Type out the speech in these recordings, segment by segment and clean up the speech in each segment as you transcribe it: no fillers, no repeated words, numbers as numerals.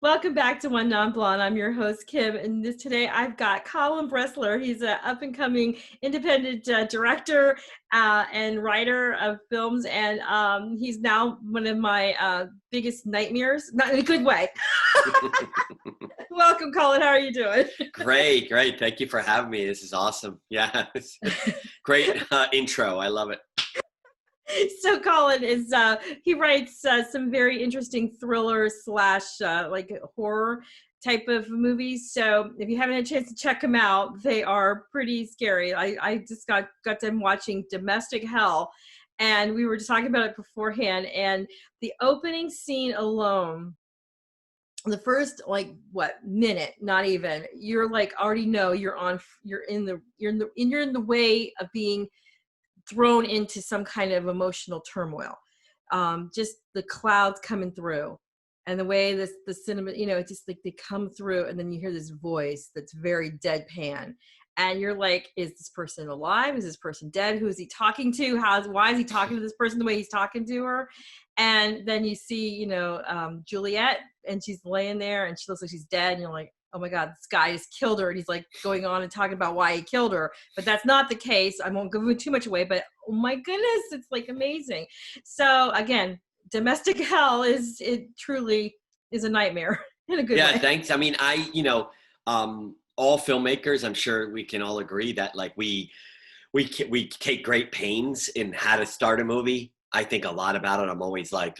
Welcome back to One Non-Blonde. I'm your host, Kim, and today I've got Colin Bressler. He's an up-and-coming independent director and writer of films, and he's now one of my biggest nightmares, not in a good way. Welcome, Colin. How are you doing? Great. Thank you for having me. This is awesome. Yeah, great intro. I love it. So Colin is he writes some very interesting thriller slash like horror type of movies. So if you haven't had a chance to check them out, they are pretty scary. I just got done watching Domestic Hell, and we were just talking about it beforehand. And the opening scene alone, the first like what minute, not even, you're like already know you're in the way of being thrown into some kind of emotional turmoil. Just the clouds coming through, and the way the cinema, it's just like they come through, and then you hear this voice that's very deadpan, and you're like, is this person alive? Is this person dead? Who is he talking to? Why is he talking to this person the way he's talking to her? And then you see, Juliet, and she's laying there, and she looks like she's dead, and you're like, oh my God, this guy has killed her. And he's like going on and talking about why he killed her. But that's not the case. I won't give too much away, but oh my goodness, it's like amazing. So again, Domestic Hell it truly is a nightmare in a good way. Yeah, thanks. I mean, all filmmakers, I'm sure we can all agree that like we take great pains in how to start a movie. I think a lot about it. I'm always like,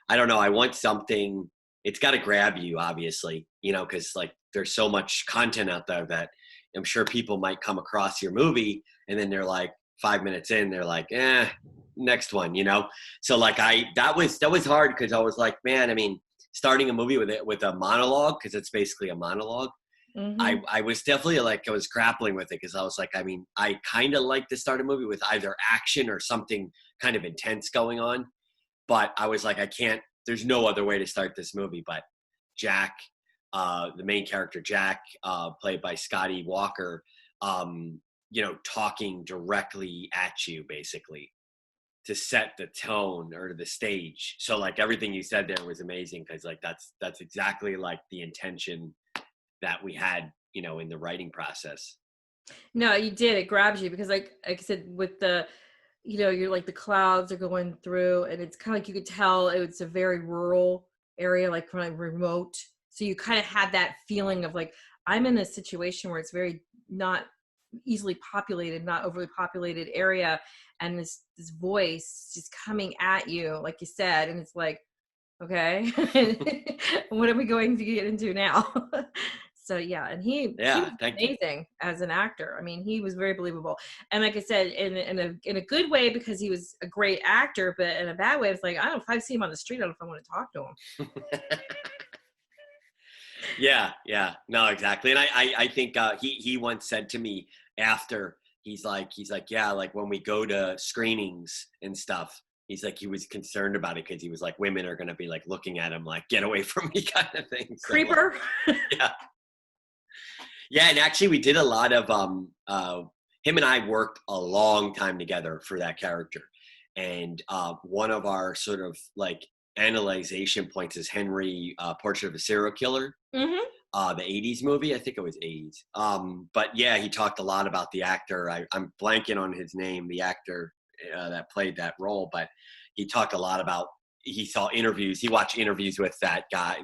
I don't know, I want something, it's got to grab you, obviously, because like there's so much content out there that I'm sure people might come across your movie and then they're like 5 minutes in, they're like, next one, So like that was hard because I was like, man, I mean, starting a movie with a monologue, because it's basically a monologue. Mm-hmm. I was definitely like, I was grappling with it because I was like, I mean, I kind of like to start a movie with either action or something kind of intense going on. But I was like, there's no other way to start this movie. But Jack, the main character, Jack, played by Scotty Walker, talking directly at you basically to set the tone or the stage. So like everything you said there was amazing because like that's exactly like the intention that we had, in the writing process. No, you did. It grabs you because like I said, with the, you're like the clouds are going through, and it's kind of like you could tell it's a very rural area, like kind of remote. So you kind of had that feeling of like, I'm in a situation where it's very not easily populated, not overly populated area. And this voice just coming at you, like you said, and it's like, okay, what are we going to get into now? So yeah, and he was Thank you. amazing as an actor. I mean, he was very believable, and like I said, in a good way because he was a great actor, but in a bad way, it's like I don't know if I see him on the street, I don't know if I want to talk to him. Yeah, no, exactly. And I think he once said to me after, he's like, yeah, like when we go to screenings and stuff, he's like, he was concerned about it because he was like, women are going to be like looking at him like, get away from me kind of thing. So, Creeper. yeah. Yeah, and actually we did a lot of him and I worked a long time together for that character. And one of our sort of like analyzation points is Henry, Portrait of a Serial Killer, Mm-hmm. the 80s movie. I think it was 80s. But yeah, he talked a lot about the actor. I'm blanking on his name, the actor that played that role, but he talked a lot about, he saw interviews, he watched interviews with that guy,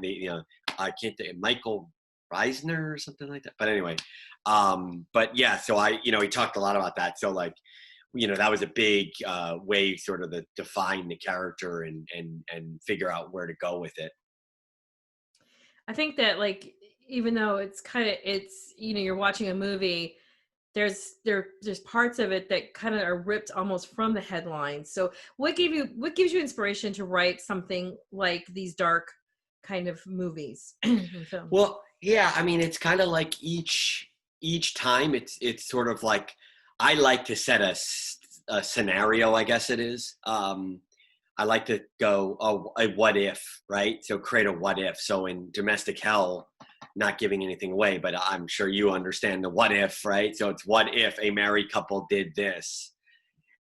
I can't think, Michael Reisner or something like that. But anyway, but yeah, so he talked a lot about that. So like, that was a big way sort of to define the character and figure out where to go with it. I think that like even though it's you're watching a movie, there's parts of it that kind of are ripped almost from the headlines. So what gives you inspiration to write something like these dark kind of movies and films? Well, yeah, I mean, it's kind of like each time it's sort of like, I like to set a scenario, I guess it is. I like to go, a what if, right? So create a what if. So in Domestic Hell, not giving anything away, but I'm sure you understand the what if, right? So it's what if a married couple did this.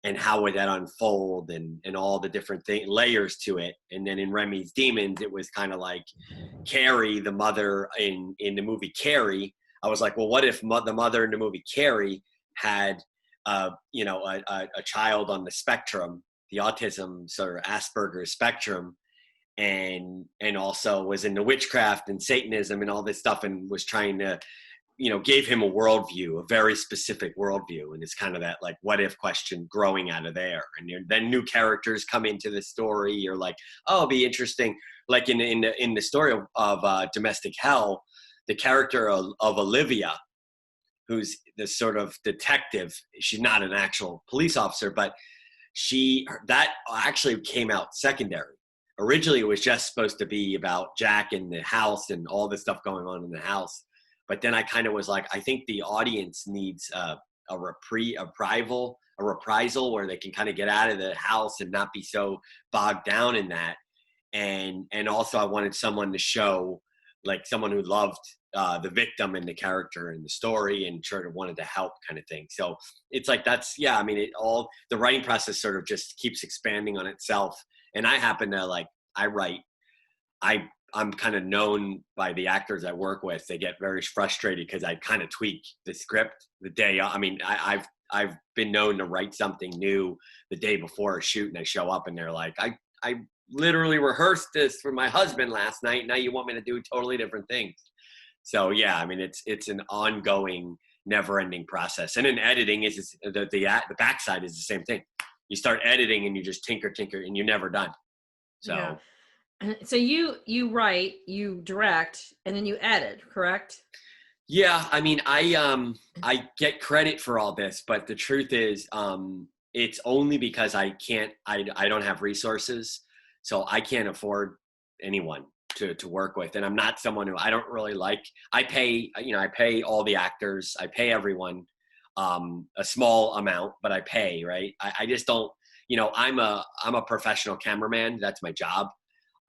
and how would that unfold, and all the different layers to it. And then in Remy's Demons, it was kind of like Carrie, the mother in the movie Carrie. I was like, well, what if the mother in the movie Carrie had, you know, a child on the spectrum, the autism sort of Asperger's spectrum, and also was into witchcraft and Satanism and all this stuff, and was trying to, you know, gave him a worldview, a very specific worldview. And it's kind of that like what if question growing out of there. And then new characters come into the story. You're like, oh, it'll be interesting. Like in the story of Domestic Hell, the character of Olivia, who's this sort of detective. She's not an actual police officer, but that actually came out secondary. Originally, it was just supposed to be about Jack in the house and all the stuff going on in the house. But then I kind of was like, I think the audience needs a reprisal where they can kind of get out of the house and not be so bogged down in that. And also I wanted someone to show, like someone who loved the victim and the character and the story and sort of wanted to help kind of thing. So it's like, I mean, the writing process sort of just keeps expanding on itself. And I happen to I'm kind of known by the actors I work with. They get very frustrated because I kind of tweak the script the day. I mean, I've been known to write something new the day before a shoot, and I show up and they're like, I literally rehearsed this for my husband last night. Now you want me to do totally different things. So yeah, I mean, it's an ongoing, never-ending process. And in editing, the backside is the same thing. You start editing and you just tinker, and you're never done. So. Yeah. So you write, you direct, and then you edit, correct? Yeah, I mean, I get credit for all this, but the truth is, it's only because I don't have resources, so I can't afford anyone to work with. And I'm not someone who, I don't really like, I pay all the actors, I pay everyone a small amount, but I pay, right? I just don't, I'm a professional cameraman. That's my job.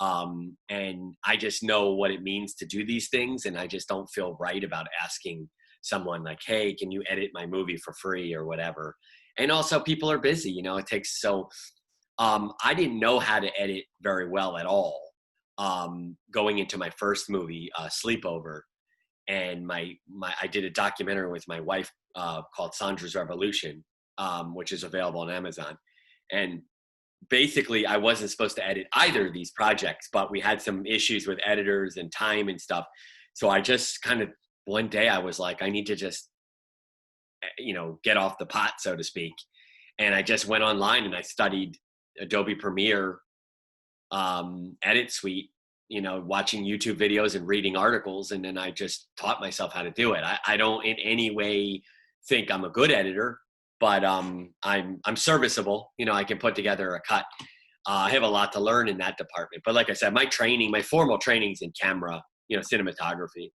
And I just know what it means to do these things. And I just don't feel right about asking someone like, hey, can you edit my movie for free or whatever? And also people are busy, it takes, I didn't know how to edit very well at all. Going into my first movie, Sleepover, and I did a documentary with my wife, called Sandra's Revolution, which is available on Amazon. And basically I wasn't supposed to edit either of these projects, but we had some issues with editors and time and stuff. So I just kind of, one day I was like, I need to just, get off the pot, so to speak. And I just went online and I studied Adobe Premiere, edit suite, watching YouTube videos and reading articles. And then I just taught myself how to do it. I don't in any way think I'm a good editor, but I'm serviceable. I can put together a cut. I have a lot to learn in that department. But like I said, my formal training is in camera, cinematography.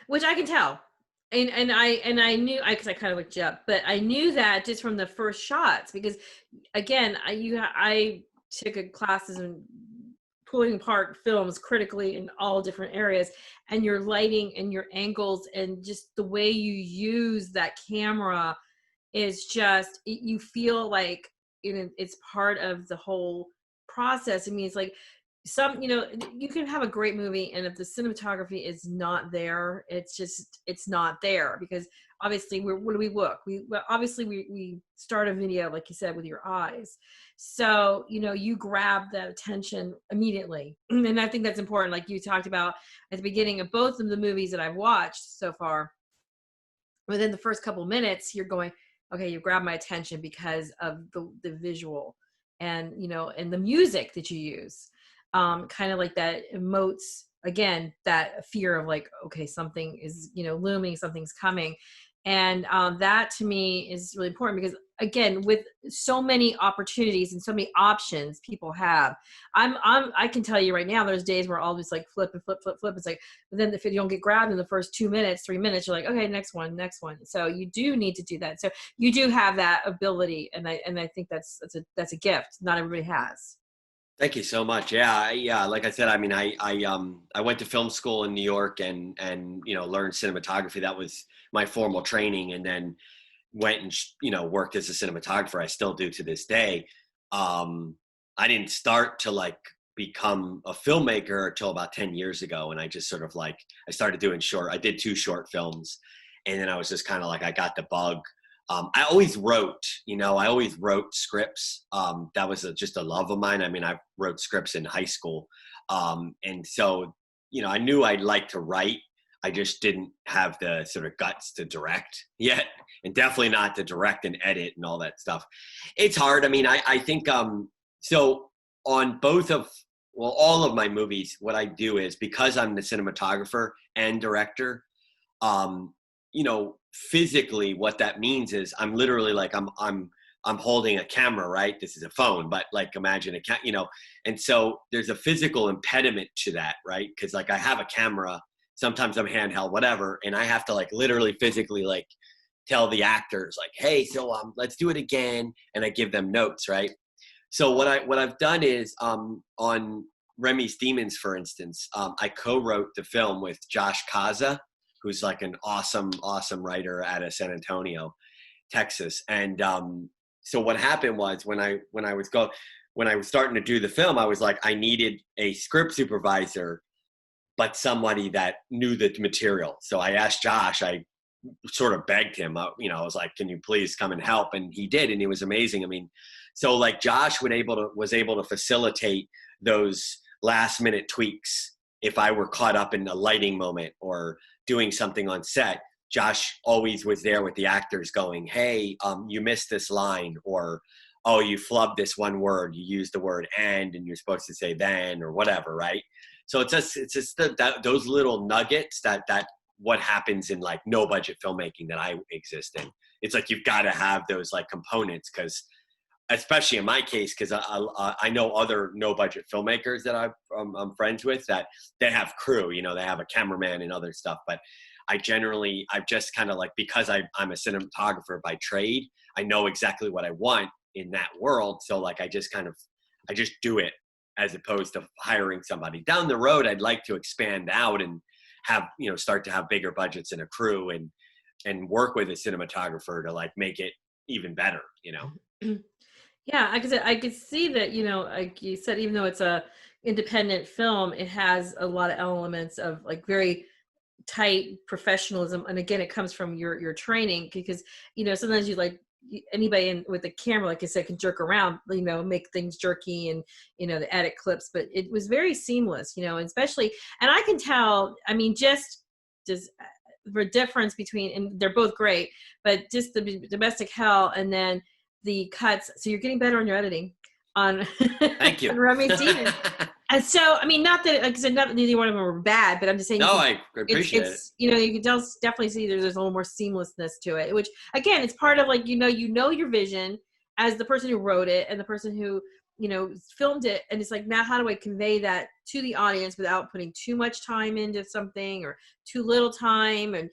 Which I can tell. And I knew, because I kind of looked you up, but I knew that just from the first shots, because again, I took classes in pulling apart films critically in all different areas, and your lighting and your angles and just the way you use that camera is just, you feel like it's part of the whole process. I mean, it's like you can have a great movie, and if the cinematography is not there, it's not there, because obviously what do we look? We start a video, like you said, with your eyes. So, you grab that attention immediately. And I think that's important. Like you talked about at the beginning of both of the movies that I've watched so far, within the first couple minutes, you're going, okay, you grab my attention because of the visual and, and the music that you use. Kind of like that emotes, again, that fear of like, okay, something is, looming, something's coming. And that to me is really important, because again, with so many opportunities and so many options people have, I can tell you right now, there's days where I'll just like flip and flip. It's like, but then if you don't get grabbed in the first 2 minutes, 3 minutes, you're like, okay, next one. So you do need to do that. So you do have that ability. And I think that's a gift not everybody has. Thank you so much. Yeah. Like I said, I mean, I went to film school in New York and learned cinematography. That was my formal training. And then went and, worked as a cinematographer. I still do to this day. I didn't start to like become a filmmaker until about 10 years ago. And I just sort of like, I started doing I did 2 short films. And then I was just kind of like, I got the bug. I always wrote, scripts. That was just a love of mine. I mean, I wrote scripts in high school. And so, I knew I'd like to write. I just didn't have the sort of guts to direct yet, and definitely not to direct and edit and all that stuff. It's hard. I mean, I think, so on all of my movies, what I do is, because I'm the cinematographer and director, physically what that means is I'm literally like, I'm holding a camera, right? This is a phone, but like imagine and so there's a physical impediment to that, right? Cause like I have a camera, sometimes I'm handheld, whatever. And I have to like literally physically like tell the actors like, hey, so let's do it again. And I give them notes, right? So what I've done is on Remy's Demons, for instance, I co-wrote the film with Josh Kaza, who's like an awesome writer out of San Antonio, Texas. And so what happened was when I was starting to do the film, I was like, I needed a script supervisor, but somebody that knew the material. So I asked Josh, I sort of begged him, I was like, can you please come and help? And he did, and it was amazing. I mean, so like Josh was able to facilitate those last minute tweaks. If I were caught up in a lighting moment or doing something on set, Josh always was there with the actors going, hey, you missed this line, or, oh, you flubbed this one word. You used the word and you're supposed to say then, or whatever, right? So it's just those little nuggets that what happens in like no budget filmmaking that I exist in. It's like, you've got to have those like components, because especially in my case, because I know other no budget filmmakers that I'm friends with that they have crew, they have a cameraman and other stuff. But I've just kind of like, because I'm a cinematographer by trade, I know exactly what I want in that world. So like, I just do it, as opposed to hiring somebody. Down the road, I'd like to expand out and have, start to have bigger budgets and a crew and work with a cinematographer to like make it even better, Yeah, I could see that, like you said, even though it's a independent film, it has a lot of elements of like very tight professionalism. And again, it comes from your training, because, sometimes you like anybody with a camera, like I said, can jerk around, make things jerky and, the edit clips, but it was very seamless, especially, and I can tell, I mean, just the difference between, and they're both great, but just the Domestic Hell and then the cuts. So you're getting better on your editing on, Thank you. on Remy's Demons. And so, I mean, not that, like I said, neither one of them were bad, but I'm just saying. No, I appreciate it. You can definitely see there's a little more seamlessness to it, which again, it's part of like, your vision as the person who wrote it and the person who, filmed it. And it's like, now how do I convey that to the audience without putting too much time into something or too little time? And,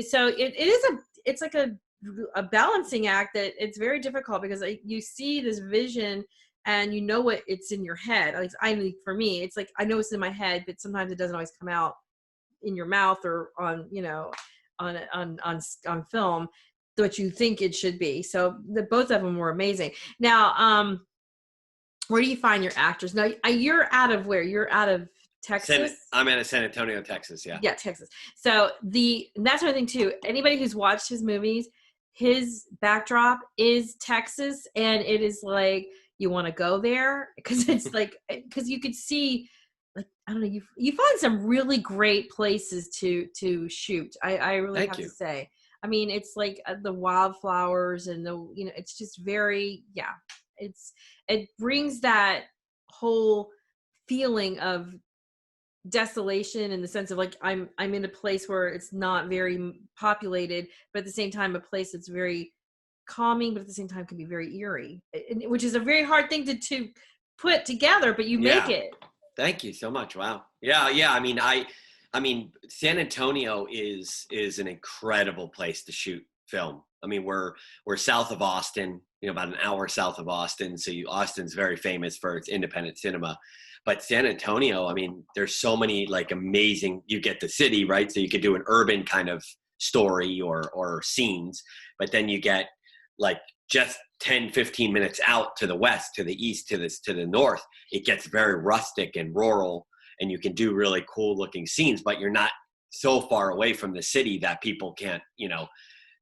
so it's like a balancing act that it's very difficult, because you see this vision and what it's in your head. Like for me, it's like, I know it's in my head, but sometimes it doesn't always come out in your mouth or on, on film, what you think it should be. So both of them were amazing. Now, where do you find your actors? Now, you're out of where? You're out of Texas? I'm out of San Antonio, Texas. Yeah. Yeah, Texas. So that's another thing too. Anybody who's watched his movies, his backdrop is Texas, and it is like, you want to go there, because it's like, because you could see, like, I don't know, you find some really great places to shoot. I really have to say. I mean, it's like the wildflowers and it's just very, it brings that whole feeling of desolation, in the sense of like, I'm in a place where it's not very populated, but at the same time, a place that's very calming, but at the same time can be very eerie, which is a very hard thing to put together, but you make it. Thank you so much. Wow. Yeah. I mean, San Antonio is an incredible place to shoot film. I mean, we're south of Austin, about an hour south of Austin. So Austin's very famous for its independent cinema, but San Antonio, I mean, there's so many like amazing, you get the city, right? So you could do an urban kind of story or scenes. But then you get like just 10, 15 minutes out to the west, to the east, to the north, it gets very rustic and rural, and you can do really cool looking scenes, but you're not so far away from the city that people can't,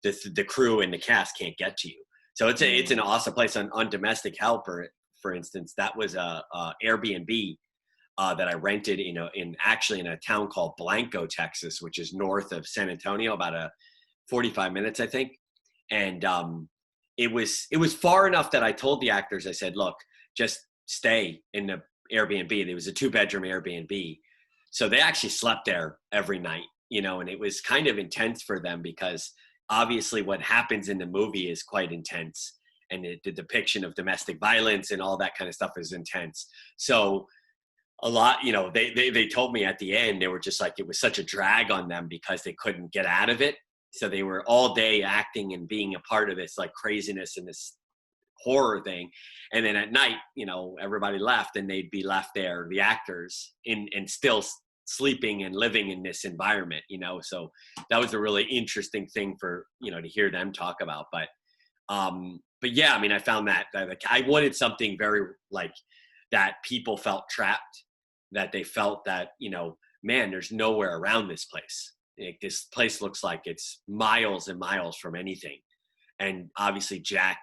the crew and the cast can't get to you. So it's an awesome place. On Domestic Hell, for instance, that was a Airbnb that I rented in a town called Blanco, Texas, which is north of San Antonio, about 45 minutes, I think. And it was far enough that I told the actors, I said, look, just stay in the Airbnb. There was a 2-bedroom Airbnb. So they actually slept there every night, and it was kind of intense for them because obviously what happens in the movie is quite intense. And the depiction of domestic violence and all that kind of stuff is intense. So a lot, they told me at the end, they were just like, it was such a drag on them because they couldn't get out of it. So they were all day acting and being a part of this like craziness and this horror thing. And then at night, everybody left and they'd be left there, the actors, and still sleeping and living in this environment, so that was a really interesting thing for, to hear them talk about. But yeah, I mean, I found that like, I wanted something very like that people felt trapped, that they felt that, man, there's nowhere around this place. Like, this place looks like it's miles and miles from anything. And obviously Jack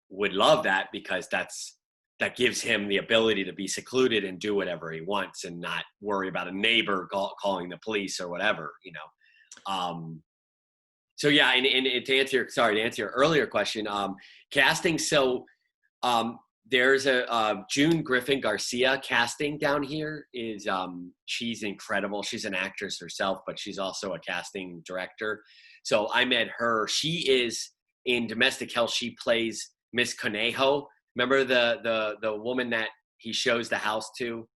would love that because that gives him the ability to be secluded and do whatever he wants and not worry about a neighbor calling the police or whatever, So yeah, and to answer your earlier question, casting. So there's a June Griffin Garcia casting down here. She's incredible. She's an actress herself, but she's also a casting director. So I met her. She is in Domestic Hell. She plays Miss Conejo. Remember the woman that he shows the house to?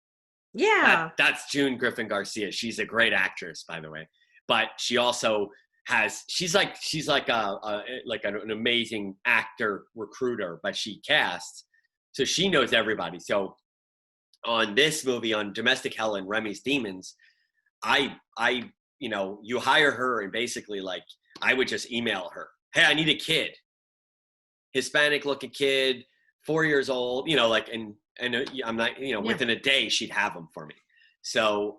Yeah. That's June Griffin Garcia. She's a great actress, by the way. But she also she's like an amazing actor recruiter, but she casts. So she knows everybody. So on this movie, on Domestic Hell and Remy's Demons, you hire her and basically like, I would just email her, hey, I need a kid, Hispanic looking kid, 4 years old, and I'm not, within a day she'd have them for me. So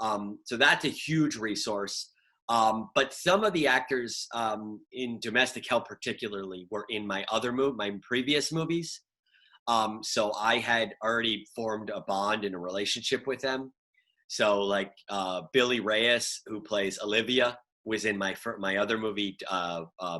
that's a huge resource. But some of the actors in Domestic Hell particularly were in my previous movies. So I had already formed a bond and a relationship with them. So like Billy Reyes, who plays Olivia, was in my other movie,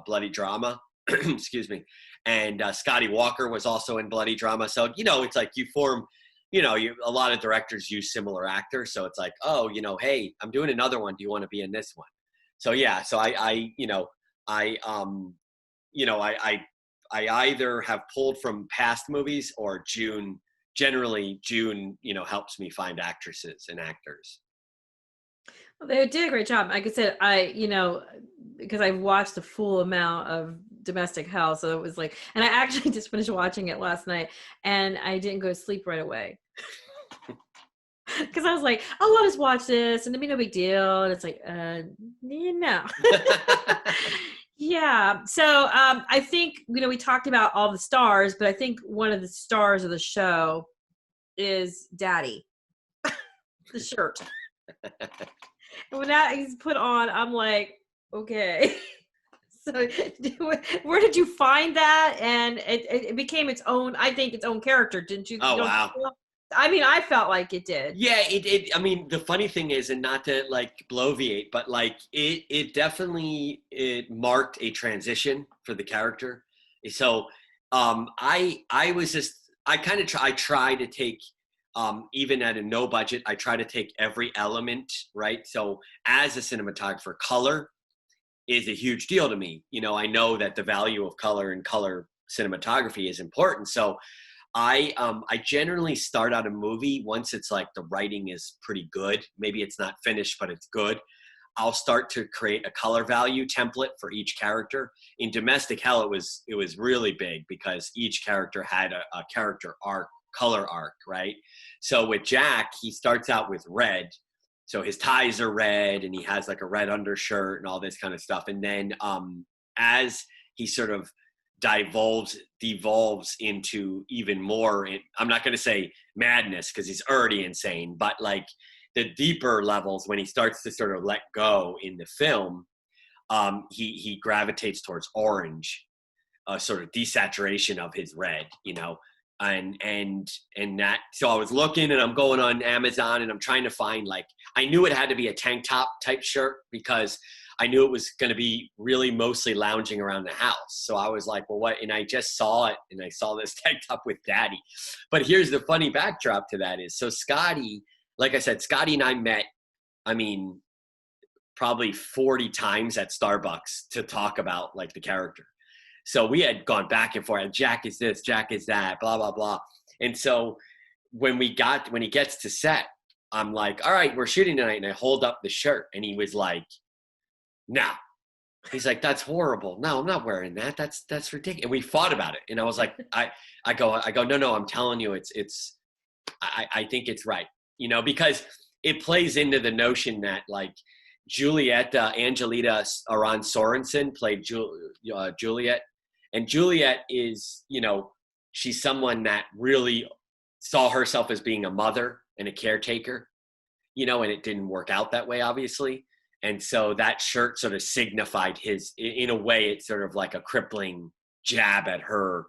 Bloody Drama. Excuse me. And Scotty Walker was also in Bloody Drama. So, it's like you form, a lot of directors use similar actors. So it's like, oh, hey, I'm doing another one. Do you want to be in this one? So, yeah. So I either have pulled from past movies or June helps me find actresses and actors. Well, they did a great job. Like I said, because I watched a full amount of Domestic Hell, so it was like, and I actually just finished watching it last night, and I didn't go to sleep right away because I was like, oh, I'll just watch this, and it'll be no big deal. And it's like, Yeah. So I think, we talked about all the stars, but I think one of the stars of the show is Daddy, the shirt. And when that is put on, I'm like, okay. So where did you find that? And it became its own, I think, its own character. Didn't you? Oh, wow. I mean, I felt like it did. Yeah, I mean, the funny thing is, and not to like bloviate, but like it definitely marked a transition for the character. So I try to take, even at a no budget, I try to take every element, right? So as a cinematographer, color is a huge deal to me. I know that the value of color and color cinematography is important. So I generally start out a movie once it's like the writing is pretty good. Maybe it's not finished, but it's good. I'll start to create a color value template for each character. In Domestic Hell, it was really big because each character had a character arc, color arc, right? So with Jack, he starts out with red, so his ties are red and he has like a red undershirt and all this kind of stuff. And then as he sort of devolves into even more, I'm not going to say madness because he's already insane, but like the deeper levels when he starts to sort of let go in the film, he gravitates towards orange, a sort of desaturation of his red, you know. And that, so I was looking and I'm going on Amazon and I'm trying to find, like, I knew it had to be a tank top type shirt because I knew it was going to be really mostly lounging around the house. So I was like, well, what? And I just saw it and I saw this tank top with Daddy. But here's the funny backdrop to that is, so Scotty, like I said, Scotty and I met, I mean, probably 40 times at Starbucks to talk about like the character. So we had gone back and forth. Jack is this, Jack is that, blah, blah, blah. And so when he gets to set, I'm like, all right, we're shooting tonight. And I hold up the shirt and he was like, no. He's like, that's horrible. No, I'm not wearing that. That's ridiculous. And we fought about it. And I was like, I go, no, I'm telling you, I think it's right. You know, because it plays into the notion that like Angelita Aron Sorensen played Juliet. And Juliet is, you know, she's someone that really saw herself as being a mother and a caretaker, you know, and it didn't work out that way, obviously. And so that shirt sort of signified in a way, it's sort of like a crippling jab at her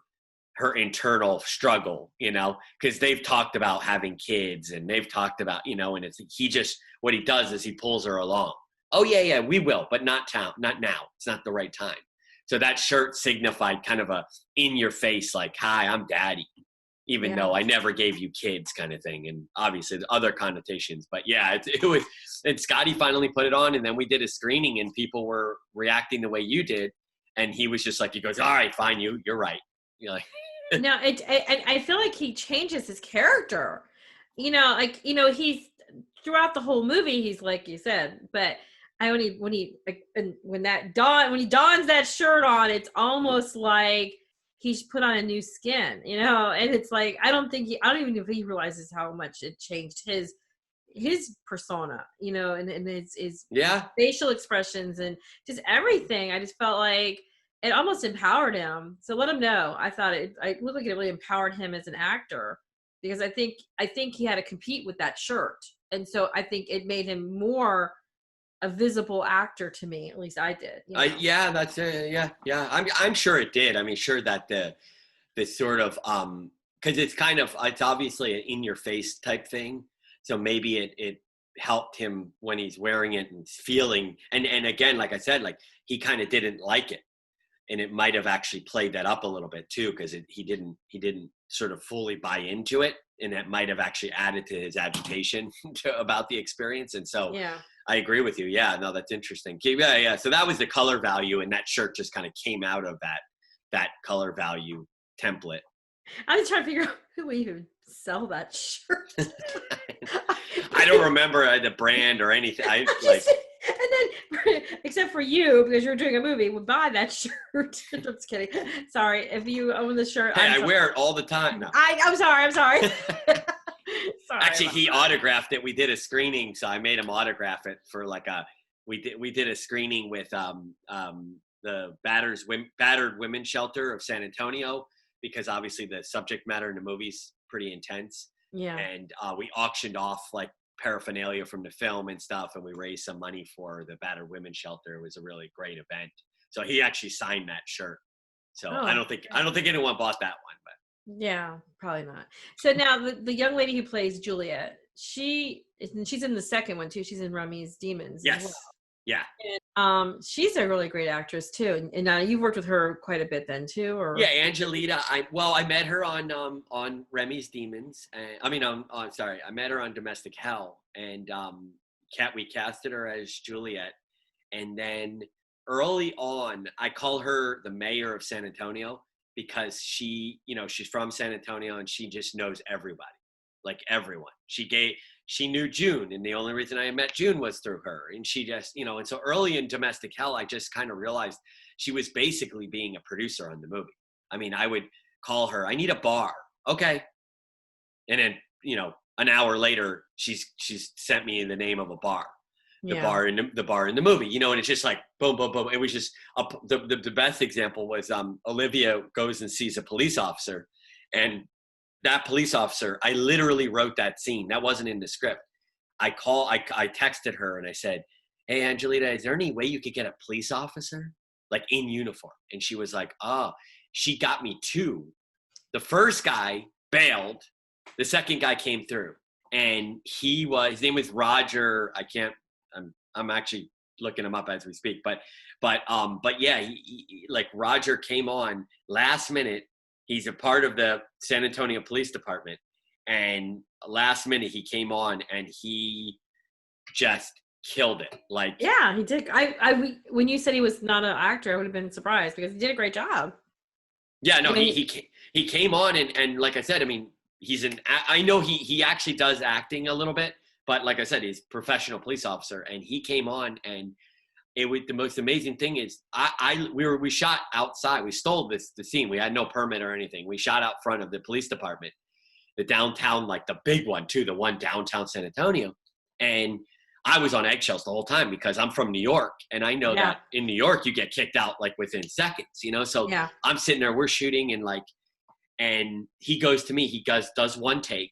internal struggle, you know, because they've talked about having kids and they've talked about, you know, and what he does is he pulls her along. Oh yeah, we will, but not now. It's not the right time. So that shirt signified kind of a in your face, like, hi, I'm Daddy, even though I never gave you kids kind of thing. And obviously the other connotations, but yeah, it was, and Scotty finally put it on and then we did a screening and people were reacting the way you did. And he was just like, he goes, all right, fine. You're right. You're like, no, I feel like he changes his character, you know, like, you know, he's throughout the whole movie, he's like you said, but when he dons that shirt on, it's almost like he's put on a new skin, you know, and it's like, I don't even know if he realizes how much it changed his persona, you know, and his facial expressions and just everything. I just felt like it almost empowered him. So let him know. I thought it looked like it really empowered him as an actor because I think he had to compete with that shirt. And so I think it made him more a visible actor to me. At least I did. You know? Yeah, that's yeah. I'm sure it did. I mean, sure that the sort of because it's obviously an in your face type thing. So maybe it helped him when he's wearing it and feeling. And again, like I said, like he kind of didn't like it, and it might have actually played that up a little bit too because he didn't sort of fully buy into it, and that might have actually added to his agitation about the experience. And so yeah. I agree with you. Yeah, no, that's interesting. Yeah. So that was the color value, and that shirt just kind of came out of that color value template. I was trying to figure out who would even sell that shirt. I don't remember the brand or anything. And then, except for you, because you're doing a movie, would buy that shirt. I'm just kidding. Sorry, if you own the shirt. Hey, I wear it all the time. No. I'm sorry. Sorry, actually, he autographed it. We did a screening, so I made him autograph it for like we did a screening with the battered women's shelter of San Antonio, because obviously the subject matter in the movie's pretty intense. Yeah. And we auctioned off like paraphernalia from the film and stuff, and we raised some money for the battered women's shelter. It was a really great event. So he actually signed that shirt. So I don't think anyone bought that one, but. Yeah, probably not. So now the young lady who plays Juliet, she's in the second one too. She's in Remy's Demons. Yes. As well. Yeah. And, she's a really great actress too. And you've worked with her quite a bit then too, or? Yeah, Angelita. I met her on Remy's Demons. I met her on Domestic Hell, and we casted her as Juliet. And then early on, I call her the mayor of San Antonio, because she's from San Antonio and she just knows everybody, like everyone. She knew June, and the only reason I met June was through her. And she just, and so early in Domestic Hell, I just kind of realized she was basically being a producer on the movie. I mean, I would call her, I need a bar. Okay. And then, an hour later, she's sent me in the name of a bar. The Yeah. bar in the movie, you know, and it's just like boom, boom, boom. It was just the best example was Olivia goes and sees a police officer, and that police officer, I literally wrote that scene. That wasn't in the script. I texted her and I said, "Hey, Angelita, is there any way you could get a police officer like in uniform?" And she was like, "Oh," she got me two. The first guy bailed. The second guy came through, and his name was Roger. I'm actually looking him up as we speak, but yeah, like Roger came on last minute. He's a part of the San Antonio Police Department, and last minute he came on and he just killed it. Like, yeah, he did. When you said he was not an actor, I would have been surprised because he did a great job. yeah, no, When he came on and like I said, I mean, I know he actually does acting a little bit, but like I said, he's a professional police officer, and he came on, and it was the most amazing thing is we shot outside. We stole the scene. We had no permit or anything. We shot out front of the police department, the downtown, like the big one too, the one downtown San Antonio. And I was on eggshells the whole time because I'm from New York, and I know that in New York you get kicked out like within seconds, you know. So I'm sitting there, we're shooting, and he goes to me, he does one take,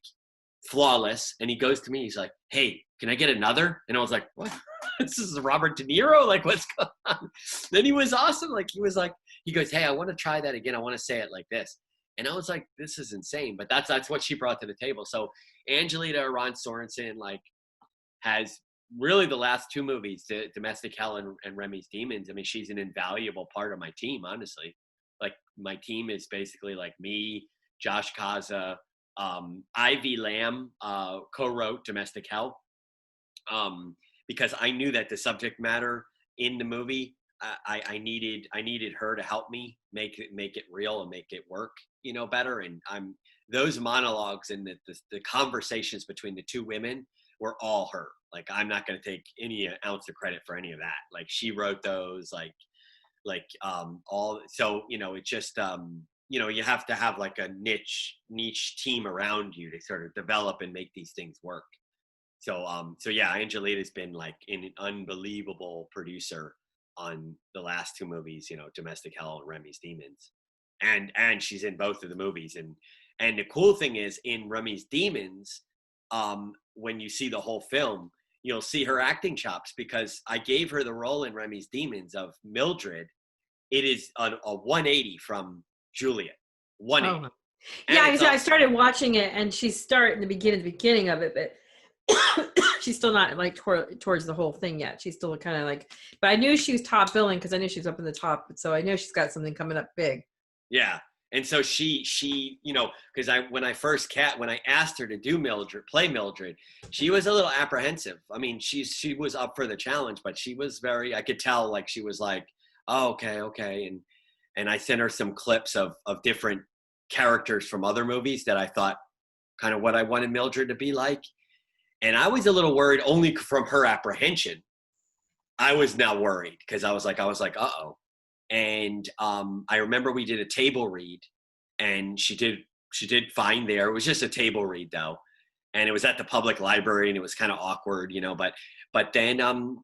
flawless, and he goes to me, he's like, "Hey, can I get another?" And I was like, "What? This is Robert De Niro? Like, what's going on?" Then he was awesome. Like, he goes, "Hey, I want to try that again. I want to say it like this." And I was like, this is insane. But that's what she brought to the table. So Angelita Ron Sorensen, like, has really the last two movies, Domestic Hell and Remy's Demons. I mean, she's an invaluable part of my team, honestly. Like, my team is basically like me, Josh Kaza, Ivy Lamb co-wrote Domestic Hell, because I knew that the subject matter in the movie, I needed her to help me make it real and make it work, you know, better. And those monologues and the conversations between the two women were all her. Like, I'm not going to take any ounce of credit for any of that. Like, she wrote those, all. So, you know, it just, you know, you have to have like a niche team around you to sort of develop and make these things work. So yeah, Angelita's been like an unbelievable producer on the last two movies, you know, Domestic Hell and Remy's Demons. And she's in both of the movies. And the cool thing is, in Remy's Demons, when you see the whole film, you'll see her acting chops, because I gave her the role in Remy's Demons of Mildred. It is a 180 from Juliet. 180. Oh. Yeah, I started watching it, and she's in the beginning of it, but she's still not like towards the whole thing yet. She's still kind of like, but I knew she was top billing because I knew she was up in the top. So I know she's got something coming up big. Yeah. And so she, you know, because when I asked her to play Mildred, she was a little apprehensive. I mean, she was up for the challenge, but she was I could tell, like, she was like, "Oh, okay." And I sent her some clips of different characters from other movies that I thought kind of what I wanted Mildred to be like. And I was a little worried, only from her apprehension. I was now worried because I was like, uh-oh. And I remember we did a table read, and she did fine there. It was just a table read though. And it was at the public library, and it was kind of awkward, you know, but then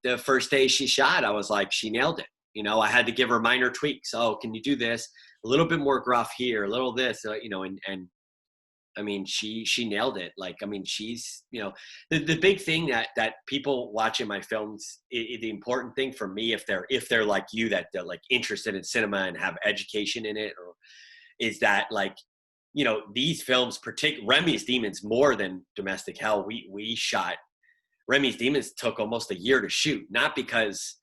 the first day she shot, I was like, she nailed it. You know, I had to give her minor tweaks. Oh, can you do this? A little bit more gruff here, a little this, you know, and I mean, she nailed it. Like, I mean, she's, you know, the big thing that people watching my films, the important thing for me, if they're like you, that they're like interested in cinema and have education in it, or is that, like, you know, these films, Remy's Demons more than Domestic Hell, we shot Remy's Demons took almost a year to shoot, not because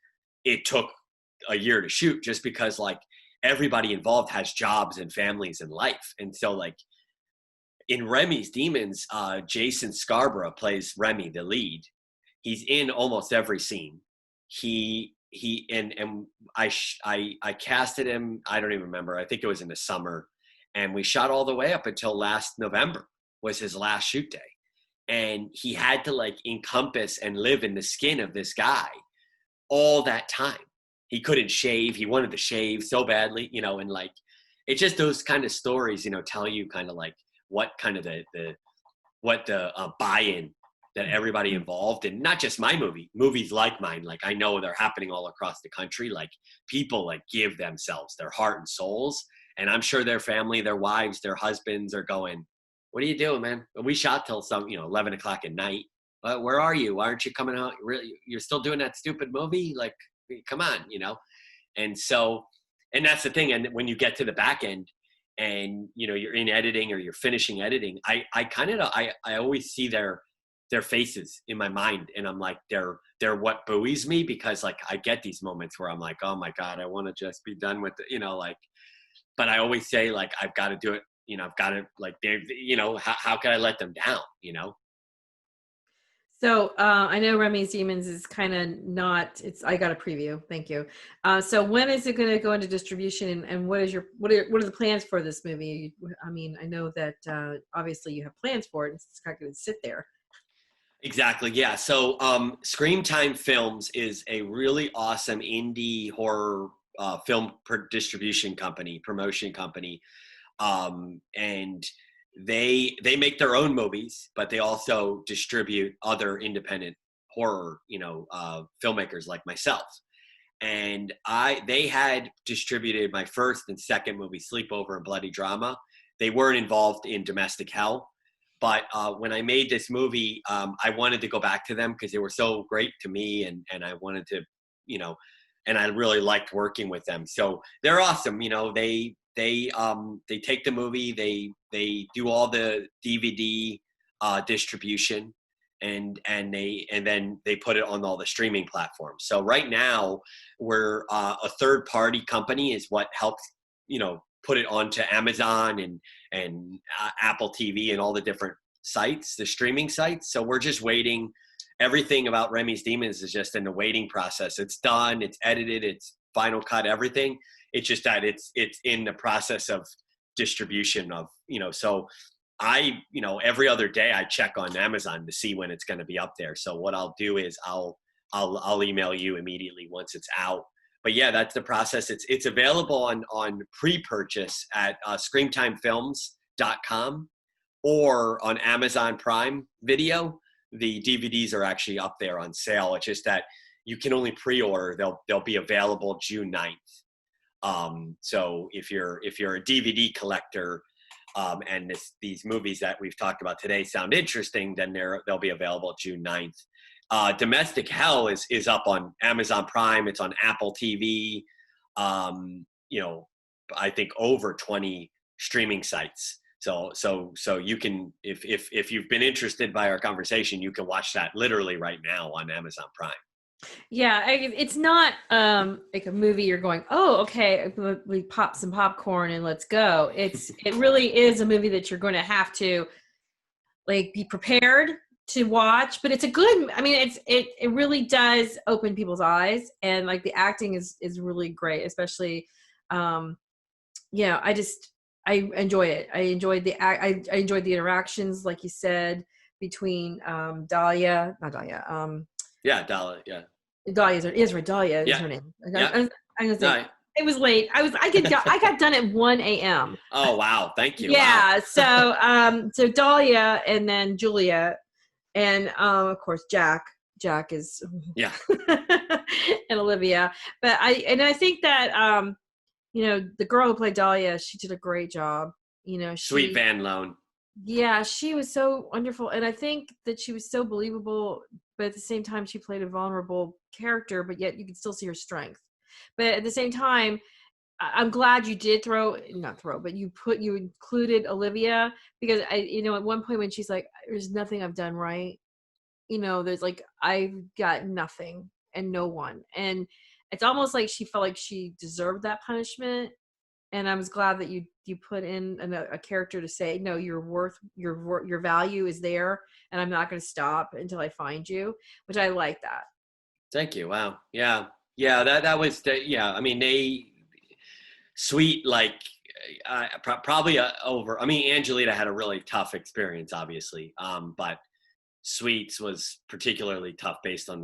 it took a year to shoot, just because, like, everybody involved has jobs and families and life. And so, like, in Remy's Demons, Jason Scarborough plays Remy, the lead. He's in almost every scene. I casted him. I don't even remember. I think it was in the summer, and we shot all the way up until last November was his last shoot day. And he had to, like, encompass and live in the skin of this guy all that time. He couldn't shave. He wanted to shave so badly, you know, and, like, it's just those kind of stories, you know, tell you kind of like what kind of the the buy-in that everybody involved, and not just my movies like mine. Like I know they're happening all across the country. Like people like give themselves, their heart and souls, and I'm sure their family, their wives, their husbands are going, "What are you doing, man? We shot till 11 o'clock at night. Where are you? Why aren't you coming out? Really, you're still doing that stupid movie? Like, come on, And so, and that's the thing. And when you get to the back end, and you're in editing or you're finishing editing, I always see their faces in my mind, and I'm like, they're what buoys me, because like I get these moments where I'm like, oh my God, I want to just be done with it, but I always say, like, I've got to do it, I've got to, like, how can I let them down, So I know Remy's Demons is kind of not. I got a preview. Thank you. So when is it going to go into distribution, and what are the plans for this movie? I mean, I know that obviously you have plans for it. It's not going to sit there. Exactly. Yeah. So Scream Time Films is a really awesome indie horror film distribution company, promotion company, and they make their own movies, but they also distribute other independent horror, filmmakers like myself. And they had distributed my first and second movie, Sleepover and Bloody Drama. They weren't involved in Domestic Hell, but when I made this movie, I wanted to go back to them because they were so great to me, and I wanted to, and I really liked working with them. So they're awesome. They take the movie, they do all the DVD distribution, and then they put it on all the streaming platforms. So right now we're a third party company is what helps put it onto Amazon and Apple TV and all the different sites, the streaming sites. So we're just waiting. Everything about Remy's Demons is just in the waiting process. It's done, it's edited, it's final cut, everything. It's just that it's in the process of distribution of, so I, every other day I check on Amazon to see when it's going to be up there. So what I'll do is I'll email you immediately once it's out. But yeah, that's the process. It's available on pre-purchase at screamtimefilms.com or on Amazon Prime Video. The DVDs are actually up there on sale. It's just that you can only pre-order. They'll be available June 9th. So if you're a DVD collector, and these movies that we've talked about today sound interesting, then they'll be available June 9th. Domestic Hell is up on Amazon Prime. It's on Apple TV. I think over 20 streaming sites. So you can, if you've been interested by our conversation, you can watch that literally right now on Amazon Prime. Yeah, it's not like a movie you're going, oh, okay, we pop some popcorn and let's go. It really is a movie that you're going to have to like be prepared to watch, but it's a good. I mean, it really does open people's eyes, and like the acting is really great, especially, I enjoy it. I enjoyed I enjoyed the interactions, like you said, between Dahlia. Yeah, Dahlia. Yeah. Dahlia is her name. Yeah. I'm gonna say it was late. I got done at 1 a.m. Oh wow, thank you. Yeah. Wow. So Dahlia, and then Julia, and of course Jack. Jack is and Olivia. But I think that the girl who played Dahlia, she did a great job. Sweet Van Loan. Yeah, she was so wonderful, and I think that she was so believable. But at the same time, she played a vulnerable character, but yet you could still see her strength. But at the same time, I'm glad you did but you included Olivia, because at one point when she's like, there's nothing I've done right. There's like, I've got nothing and no one. And it's almost like she felt like she deserved that punishment. And I was glad that you put in a character to say, no, your value is there, and I'm not going to stop until I find you, which I like that. Thank you. Wow. Yeah. That was I mean, Sweet, like probably over. I mean, Angelita had a really tough experience, obviously, but Sweets was particularly tough based on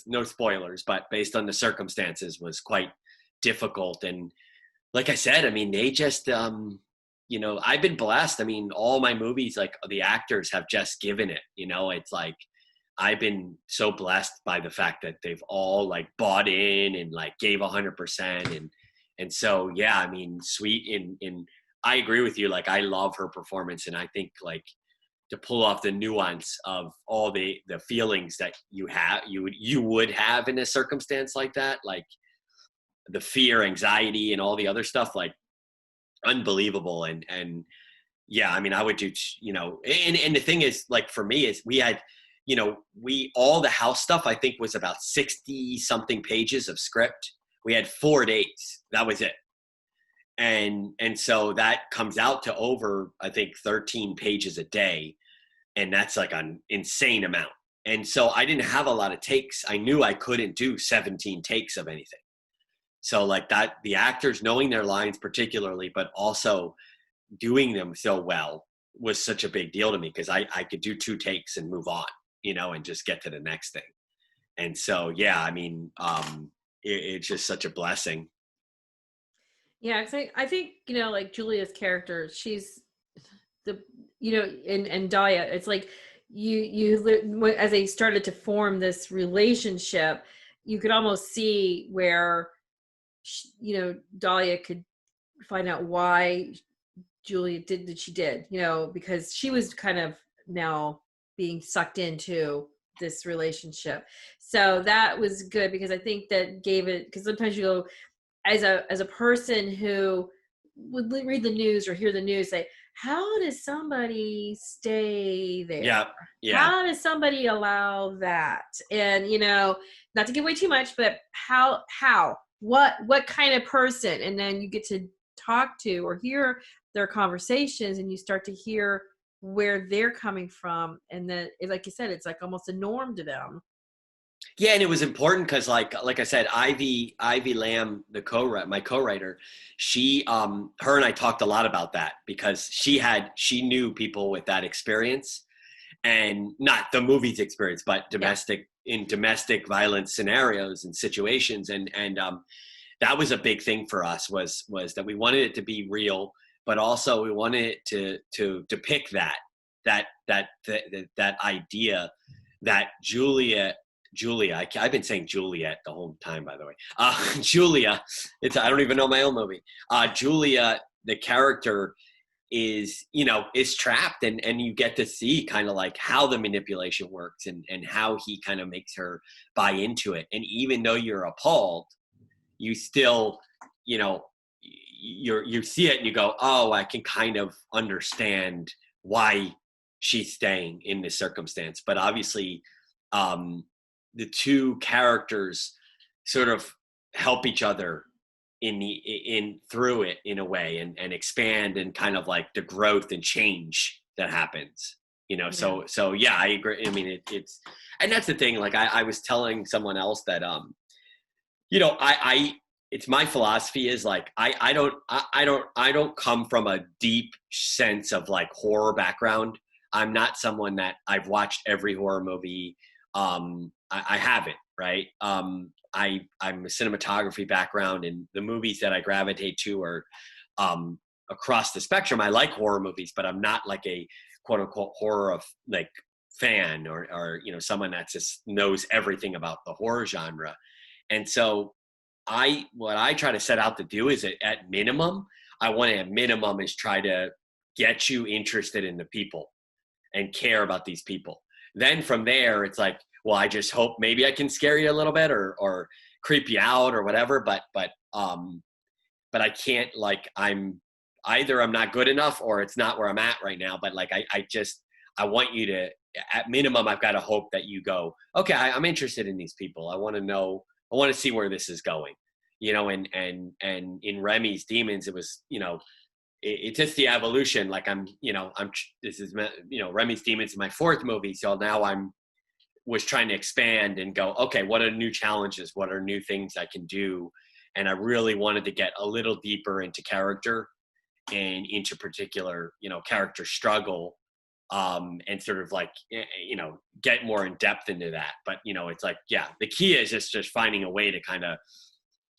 no spoilers, but based on the circumstances, was quite difficult. And like I said, I mean, they just, I've been blessed. I mean, all my movies, like the actors have just given it, it's like, I've been so blessed by the fact that they've all like bought in and like gave 100%. And so, yeah, I mean, Sweet I agree with you. Like, I love her performance. And I think like to pull off the nuance of all the feelings that you would have in a circumstance like that, like the fear, anxiety, and all the other stuff, like unbelievable. And yeah, I mean, I would do, and the thing is, like, for me is we had, all the house stuff, I think, was about 60 something pages of script. We had 4 days. That was it. And so that comes out to over, I think, 13 pages a day. And that's like an insane amount. And so I didn't have a lot of takes. I knew I couldn't do 17 takes of anything. So like that, the actors knowing their lines particularly, but also doing them so well was such a big deal to me, because I could do 2 takes and move on, and just get to the next thing. And so, yeah, I mean, it's just such a blessing. Yeah, 'cause I think, like Julia's character, she's the, and Dahlia, it's like as they started to form this relationship, you could almost see where, Dahlia could find out why Julia did that she did, because she was kind of now being sucked into this relationship. So that was good, because I think that gave it, because sometimes you go, as a person who would read the news or hear the news, say, how does somebody stay there? Yeah. How does somebody allow that? And not to give away too much, but how what kind of person? And then you get to talk to or hear their conversations, and you start to hear where they're coming from, and then, like you said, it's like almost a norm to them. Yeah, and it was important because, like I said, Ivy Lamb, my co-writer, she, her and I talked a lot about that, because she knew people with that experience, and not the movies experience, but domestic violence scenarios and situations, and that was a big thing for us, was that we wanted it to be real, but also we wanted it to depict that idea that Julia, I've been saying Juliet the whole time, by the way. Julia, I don't even know my own movie. Julia, the character, is trapped, and you get to see kind of like how the manipulation works, and how he kind of makes her buy into it. And even though you're appalled, you still, you see it and you go, oh, I can kind of understand why she's staying in this circumstance. But obviously, the two characters sort of help each other through it in a way, and expand, and kind of like the growth and change that happens, Yeah. So yeah, I agree. I mean, it's, and that's the thing. Like I was telling someone else that, it's my philosophy is like, I don't come from a deep sense of like horror background. I'm not someone that I've watched every horror movie. I haven't, right? I'm a cinematography background, and the movies that I gravitate to are across the spectrum. I like horror movies, but I'm not like a quote unquote horror of like fan, or someone that just knows everything about the horror genre. And so what I try to set out to do is, at minimum, I want to, at minimum, is try to get you interested in the people and care about these people. Then from there, it's like, well, I just hope maybe I can scare you a little bit, or creep you out, or whatever. But I can't, like, I'm not good enough, or it's not where I'm at right now. But like, I want you to, at minimum, I've got to hope that you go, okay, I'm interested in these people. I want to know, I want to see where this is going, and in Remy's Demons, it was, it's just the evolution. Like this is, Remy's Demons is my 4th movie. So now was trying to expand and go, okay, what are new challenges? What are new things I can do? And I really wanted to get a little deeper into character, and into particular, character struggle, and sort of like, get more in depth into that. But, it's like, yeah, the key is just finding a way to kind of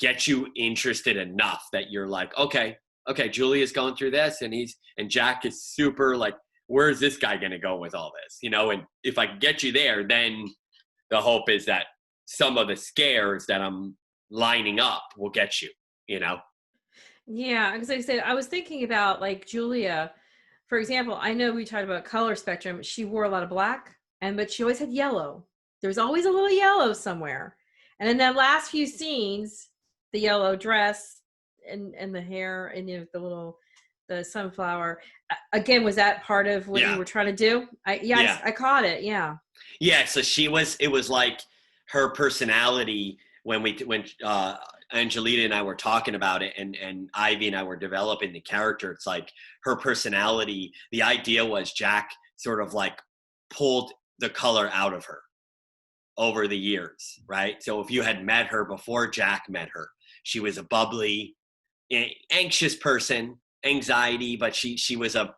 get you interested enough that you're like, okay, okay, Julia's going through this, and Jack is super like, where's this guy going to go with all this? And if I can get you there, then the hope is that some of the scares that I'm lining up will get you. Yeah, because like I said, I was thinking about like Julia, for example. I know we talked about color spectrum. She wore a lot of black, but she always had yellow. There's always a little yellow somewhere. And in that last few scenes, the yellow dress and the hair and the sunflower. Again, was that part of what you were trying to do? I caught it. Yeah. Yeah. So it was like her personality when Angelita and I were talking about it, and Ivy and I were developing the character. It's like her personality. The idea was Jack sort of like pulled the color out of her over the years, right? So if you had met her before Jack met her, she was a bubbly, anxious person, anxiety, but she was a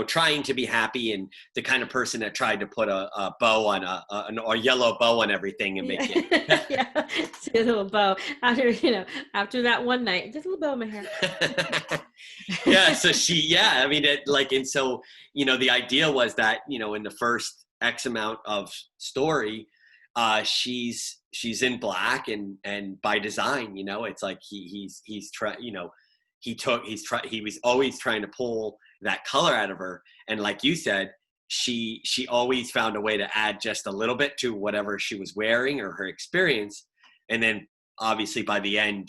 trying to be happy, and the kind of person that tried to put a bow on a yellow bow on everything and make it. Yeah, see a little bow after that one night, just a little bow in my hair. Yeah, so I mean, and so the idea was that in the first X amount of story, she's in black, and by design, it's like he was always trying to pull that color out of her, and like you said, she always found a way to add just a little bit to whatever she was wearing or her experience, and then obviously by the end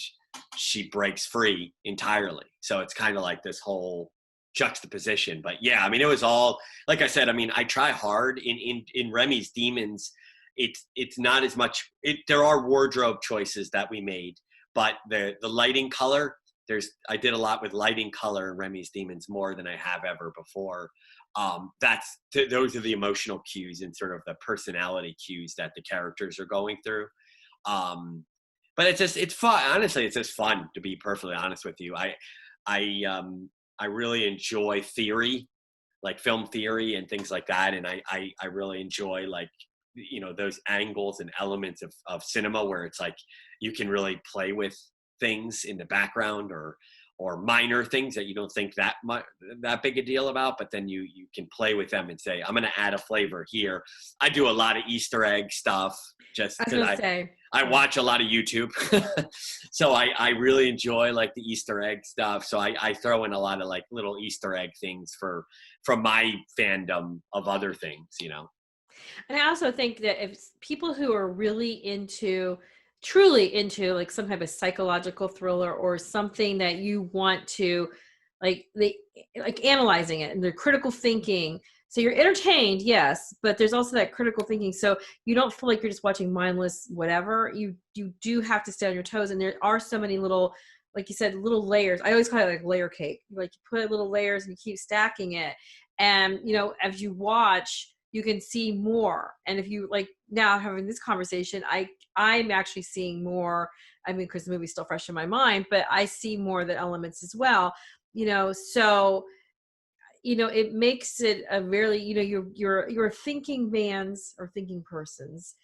she breaks free entirely. So it's kind of like this whole juxtaposition. But yeah, I mean, it was all, like I said, I mean, I try hard in Remy's Demons. It's not as much, there are wardrobe choices that we made, but the lighting color, I did a lot with lighting color in Remy's Demons more than I have ever before. Those are the emotional cues and sort of the personality cues that the characters are going through. But it's fun. Honestly, it's just fun, to be perfectly honest with you. I really enjoy theory, like film theory and things like that. And I really enjoy like, those angles and elements of cinema where it's like you can really play with things in the background or minor things that you don't think that big a deal about, but then you can play with them and say, I'm going to add a flavor here. I do a lot of Easter egg stuff just because I watch a lot of YouTube. So I really enjoy like the Easter egg stuff. So I throw in a lot of like little Easter egg things from my fandom of other things. And I also think that if people who are truly into like some type of psychological thriller or something that you want to like analyzing it and the critical thinking, so you're entertained, yes, but there's also that critical thinking, so you don't feel like you're just watching mindless whatever. You do have to stay on your toes, and there are so many little, like you said, little layers. I always call it like layer cake. Like you put little layers and you keep stacking it, and as you watch, you can see more. And if you like now having this conversation, I'm actually seeing more. I mean, because the movie's still fresh in my mind, but I see more of the elements as well. So it makes it a really, you're thinking man's or thinking person's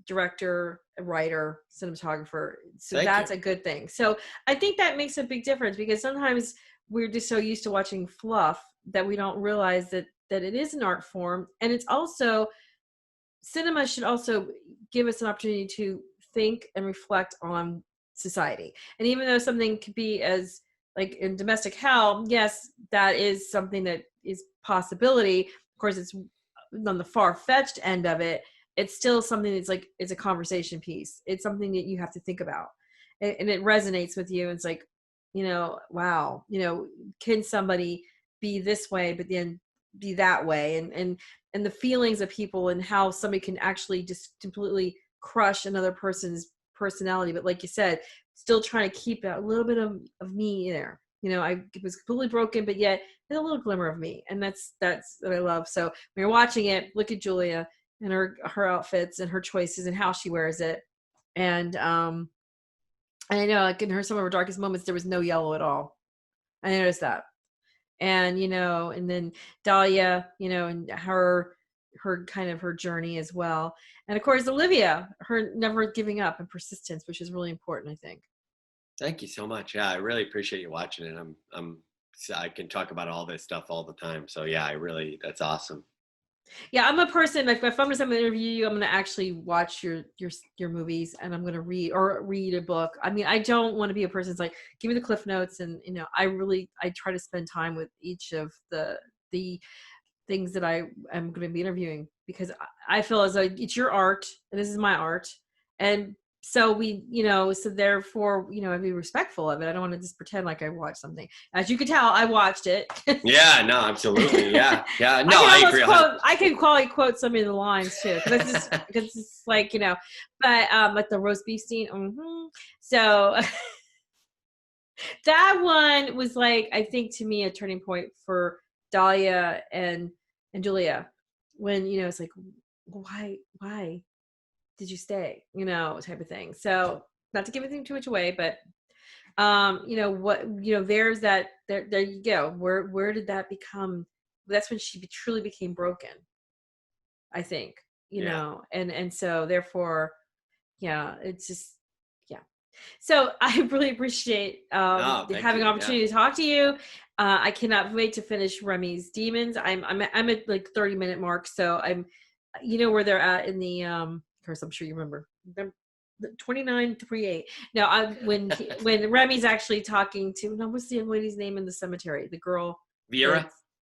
director, writer, cinematographer. So that's a good thing. So I think that makes a big difference, because sometimes we're just so used to watching fluff that we don't realize that it is an art form. And it's also, cinema should also give us an opportunity to think and reflect on society. And even though something could be as like in Domestic Hell, yes, that is something that is possibility. Of course, it's on the far-fetched end of it. It's still something that's like, it's a conversation piece. It's something that you have to think about, and it resonates with you. It's like, wow, can somebody be this way, but then be that way, and the feelings of people, and how somebody can actually just completely crush another person's personality, but like you said, still trying to keep a little bit of me there. I was completely broken, but yet there's a little glimmer of me, and that's what I love. So when you're watching it, look at Julia and her outfits and her choices and how she wears it, and I know, like in some of her darkest moments, there was no yellow at all. I noticed that. And and then Dahlia, and her kind of her journey as well, and of course Olivia, her never giving up and persistence, which is really important, I think. Thank you so much. Yeah, I really appreciate you watching it. I can talk about all this stuff all the time. So yeah, that's awesome. Yeah, I'm a person like if I'm gonna interview you, I'm gonna actually watch your movies and I'm gonna read a book. I mean, I don't want to be a person that's like, give me the cliff notes and I try to spend time with each of the things that I am gonna be interviewing because I feel as though it's your art and this is my art. And so so therefore, I'd be respectful of it. I don't want to just pretend like I watched something. As you can tell, I watched it. Yeah, no, absolutely. Yeah. Yeah. I No, can I almost agree quote. I can quality quote some of the lines too, because it's like but like the roast beef scene. So that one was like I think to me a turning point for Dahlia and Julia, when it's like why did you stay, type of thing. So not to give anything too much away, but what there's that there you go. Where did that become? That's when she truly became broken, I think, Yeah. and so therefore, yeah, it's just, yeah. So I really appreciate No, thank having an you. Yeah. opportunity to talk to you. I cannot wait to finish Remy's Demons. I'm at like 30-minute mark, so I'm, where they're at in the of course I'm sure you remember. 29:38. Now, when Remy's actually talking to, no, what's the young lady's name in the cemetery? The girl, Vera.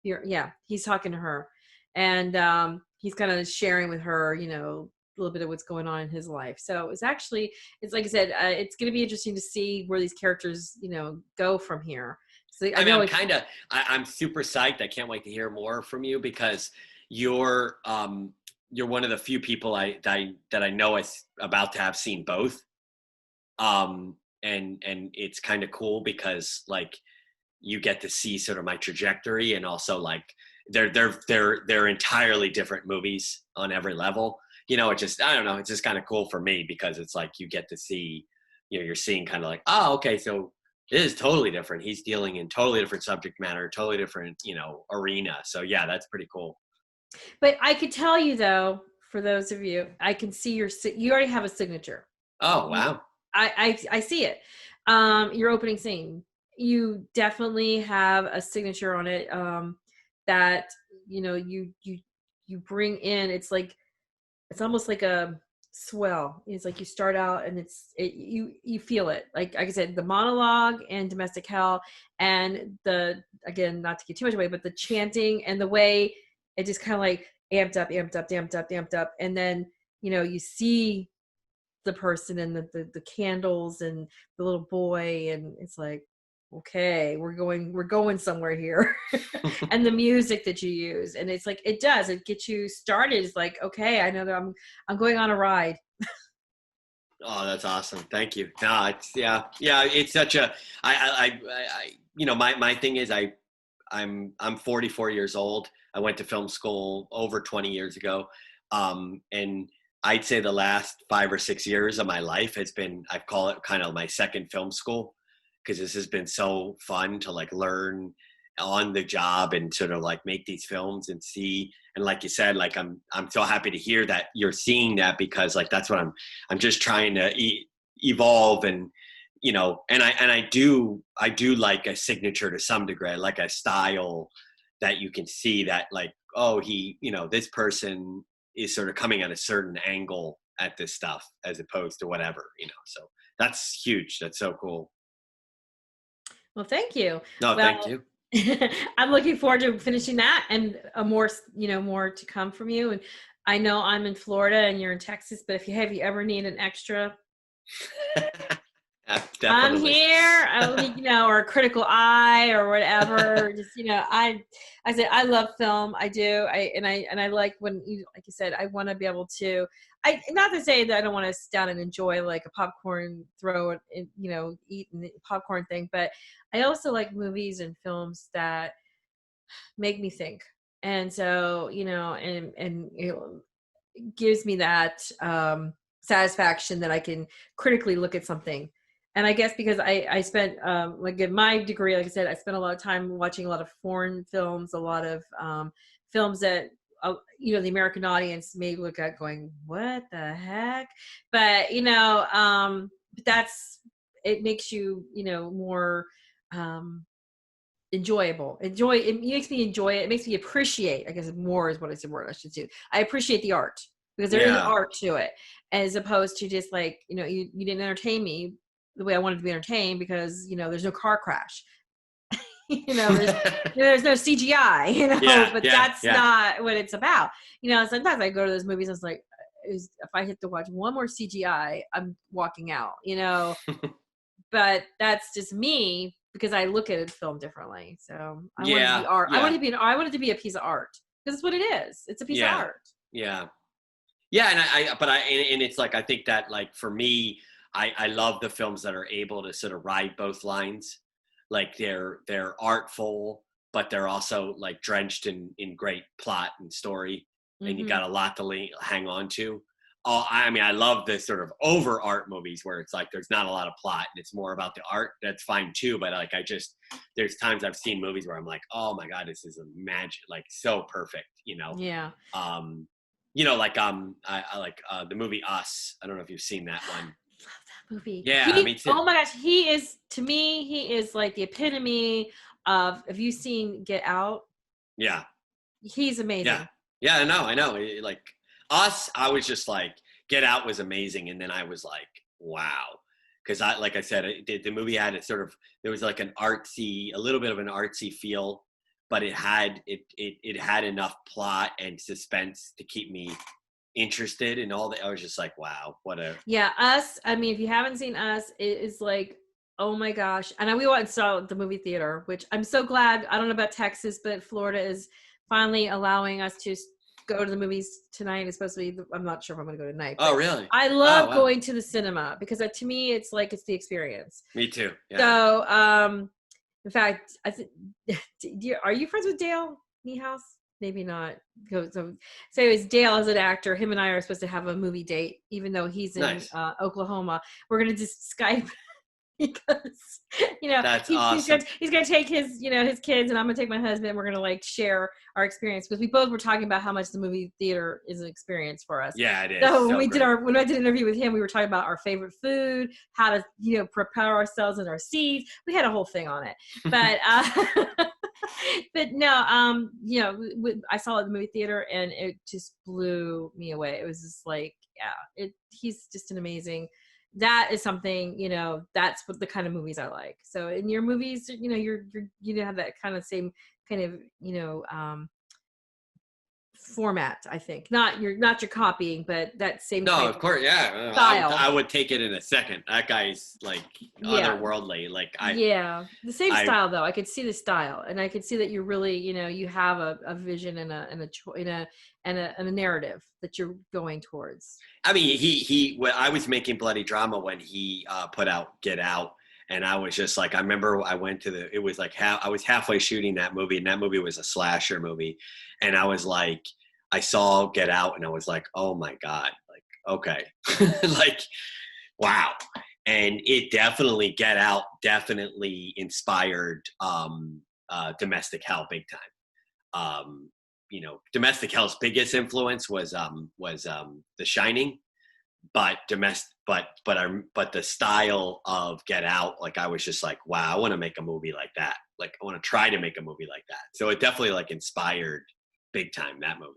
yeah, he's talking to her, and he's kind of sharing with her, a little bit of what's going on in his life. So it's like I said, it's going to be interesting to see where these characters, go from here. So I I mean, know it's I'm super psyched. I can't wait to hear more from you because you're, you're one of the few people that I know is about to have seen both. And it's kind of cool because like you get to see sort of my trajectory and also like they're entirely different movies on every level. It just, I don't know, it's just kind of cool for me because it's like you get to see, you're seeing kind of like, oh, okay, so it is totally different. He's dealing in totally different subject matter, totally different, arena. So yeah, that's pretty cool. but I could tell you though, for those of you, I can see you already have a signature. Oh, You, wow. I see it. Your opening scene, you definitely have a signature on it. That you bring in. It's almost like a swell. It's like you start out and you feel it. Like I said, the monologue and Domestic Hell, and the, again, not to get too much away, but the chanting and the way it just kind of like amped up, amped up, amped up, amped up, and then you see the person and the candles and the little boy, and it's like, okay, we're going somewhere here. And the music that you use, and it's like it gets you started. It's like, okay, I know that I'm going on a ride. Oh, that's awesome. Thank you. No, it's, yeah, yeah. It's such a, my thing is I'm 44 years old. I went to film school over 20 years ago. And I'd say the last 5 or 6 years of my life I call it kind of my second film school, because this has been so fun to like learn on the job and sort of like make these films and see. And like you said, like I'm so happy to hear that you're seeing that, because like that's what I'm just trying to evolve. And I do like a signature to some degree, like a style that you can see that like, oh, this person is sort of coming at a certain angle at this stuff as opposed to whatever. So that's huge. That's so cool. Well, thank you. No, thank Well, you. I'm looking forward to finishing that, and more to come from you. And I know I'm in Florida and you're in Texas, but if you ever need an extra, I'm Definitely. here. Or a critical eye or whatever. Just, I said, I love film. I do. I like when like you said, I want to be able to, not to say that I don't want to sit down and enjoy like a popcorn eat and popcorn thing, but I also like movies and films that make me think. And so, and it gives me that satisfaction that I can critically look at something. And I guess because I spent like in my degree, like I said, I spent a lot of time watching a lot of foreign films, a lot of films that the American audience may look at going, "What the heck?" But that's it makes you, more enjoyable. It makes me enjoy it. It makes me appreciate, I guess more is what is the word I should do. I appreciate the art because there is Yeah. art to it, as opposed to just like, you didn't entertain me the way I wanted to be entertained because, there's no car crash. There's no CGI, Yeah, but yeah, that's yeah. not what it's about. Sometimes I go to those movies and it's like, if I have to watch one more CGI, I'm walking out, but that's just me because I look at a film differently. So I want it to be Yeah, art. yeah, I want it to be a piece of art because it's what it is. It's a piece of yeah, art. yeah. Yeah, and and it's like I think that like for me, I love the films that are able to sort of ride both lines, like they're artful, but they're also like drenched in great plot and story, and you Hmm. got a lot to hang on to. Oh, I mean, I love the sort of over art movies where it's like there's not a lot of plot and it's more about the art. That's fine too, but like there's times I've seen movies where I'm like, oh my god, this is a magic, like so perfect, Yeah. um like I like the movie Us. I don't know if you've seen that one. Love that movie. Yeah, me too. Oh my gosh, he is, to me, he is like the epitome of, have you seen Get Out? Yeah, He's yeah, amazing. yeah. I know. Like Us, I was just like, Get Out was amazing, and then I was like, wow, because like I said, the movie had a sort of, there was like a little bit of an artsy feel, but it had enough plot and suspense to keep me interested in all that. I was just like, wow, what a Yeah, Us. I mean, if you haven't seen Us, it is like, oh my gosh. And we went and saw the movie theater, which I'm so glad. I don't know about Texas, but Florida is finally allowing us to go to the movies tonight. It's supposed to be, I'm not sure if I'm going to go tonight, oh but really? I Oh love wow. going to the cinema because to me, it's like it's the experience. Me too. Yeah. So, in fact, I think, are you friends with Dale Niehaus? Maybe not. So anyways, Dale is an actor. Him and I are supposed to have a movie date, even though he's in Nice. Oklahoma. We're gonna just Skype because That's he's awesome. gonna take his his kids, and I'm gonna take my husband. We're gonna like share our experience because we both were talking about how much the movie theater is an experience for us. Yeah, it is So so great. when I did an interview with him, we were talking about our favorite food, how to prepare ourselves in our seats. We had a whole thing on it, but but no, I saw it at the movie theater and it just blew me away. It was just like, yeah, he's just an amazing. That is something, that's what the kind of movies I like. So in your movies, you have that kind of same kind of, format, I think. Not your copying, but that same No, type of of course, yeah. style. I would take it in a second. That guy's like Yeah. otherworldly. Like Yeah, the same I, style though. I could see the style, and I could see that you really, you have a vision and a and a narrative that you're going towards. I mean, when I was making Bloody Drama when he put out Get Out, and I was just like, I remember I went to it was like I was halfway shooting that movie, and that movie was a slasher movie, and I was like, I saw Get Out, and I was like, oh my god, like okay, like wow. And it definitely Get Out definitely inspired Domestic Hell big time. Domestic Hell's biggest influence was The Shining, but but the style of Get Out, like I was just like, wow, I want to make a movie like that. Like I want to try to make a movie like that. So it definitely like inspired big time that movie.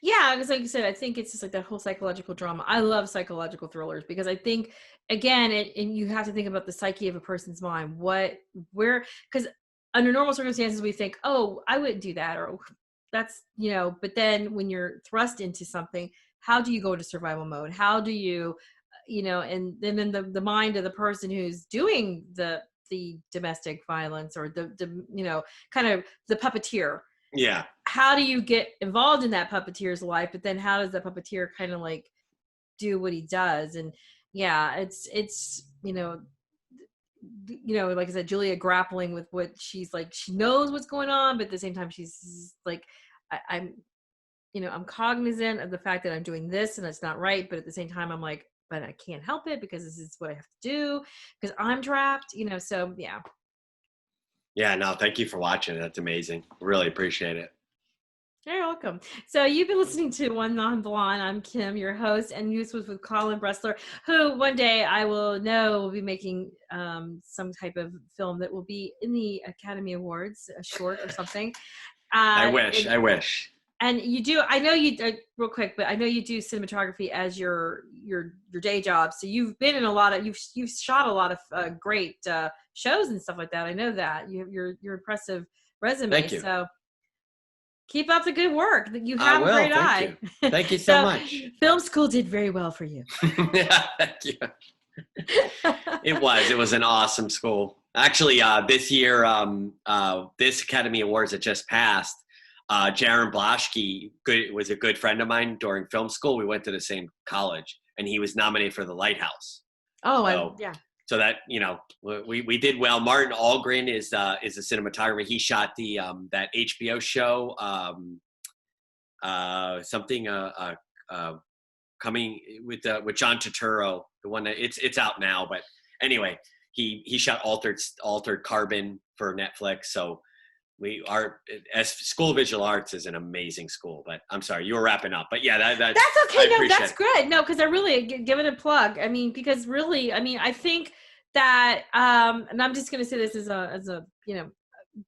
Yeah, because like you said, I think it's just like that whole psychological drama. I love psychological thrillers because I think, again, and you have to think about the psyche of a person's mind. Because under normal circumstances, we think, oh, I wouldn't do that, or that's, but then when you're thrust into something, how do you go into survival mode? How do you, and then the mind of the person who's doing the domestic violence or the kind of the puppeteer, Yeah. how do you get involved in that puppeteer's life, but then how does that puppeteer kind of like do what he does? And yeah, it's like I said, Julia grappling with what she's like, she knows what's going on, but at the same time she's like, I'm cognizant of the fact that I'm doing this and it's not right, but at the same time I'm like, but I can't help it because this is what I have to do because I'm trapped, so yeah. Yeah, no, thank you for watching. That's amazing. Really appreciate it. You're welcome. So you've been listening to One Non-Blonde. I'm Kim, your host, and this was with Colin Bressler, who one day I will know will be making some type of film that will be in the Academy Awards, a short or something. I wish. And, I wish. and you do. I know you real quick, but I know you do cinematography as your day job. So you've been in a lot of you've shot a lot of great shows and stuff like that. I know that you have your impressive resume. Thank you. So keep up the good work. You I have a will. great Thank eye. you. Thank you so much. Film school did very well for you. Thank you. It was an awesome school. Actually, this year, this Academy Awards that just passed, Jaron Blaschke was a good friend of mine during film school. We went to the same college, and he was nominated for The Lighthouse. Oh, yeah. So that, we did well. Martin Algren is a cinematographer. He shot the that HBO show, coming with John Turturro, the one that it's out now. But anyway, he shot Altered Carbon for Netflix. So as School of Visual Arts is an amazing school. But I'm sorry, you were wrapping up. But yeah, that's okay. No, that's good. No, because I really give it a plug. I mean, because really, I mean, I think that, and I'm just gonna say this as a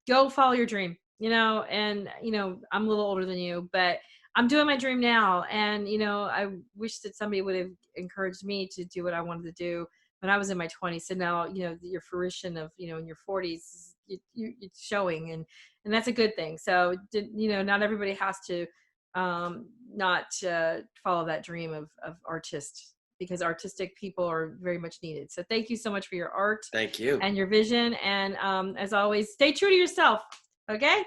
go follow your dream. And I'm a little older than you, but I'm doing my dream now. And I wish that somebody would have encouraged me to do what I wanted to do when I was in my 20s. So now, your fruition of, in your 40s, it's showing, and that's a good thing. So, not everybody has to not follow that dream of artist, because artistic people are very much needed. So thank you so much for your art. Thank you. And your vision. And as always, stay true to yourself. Okay.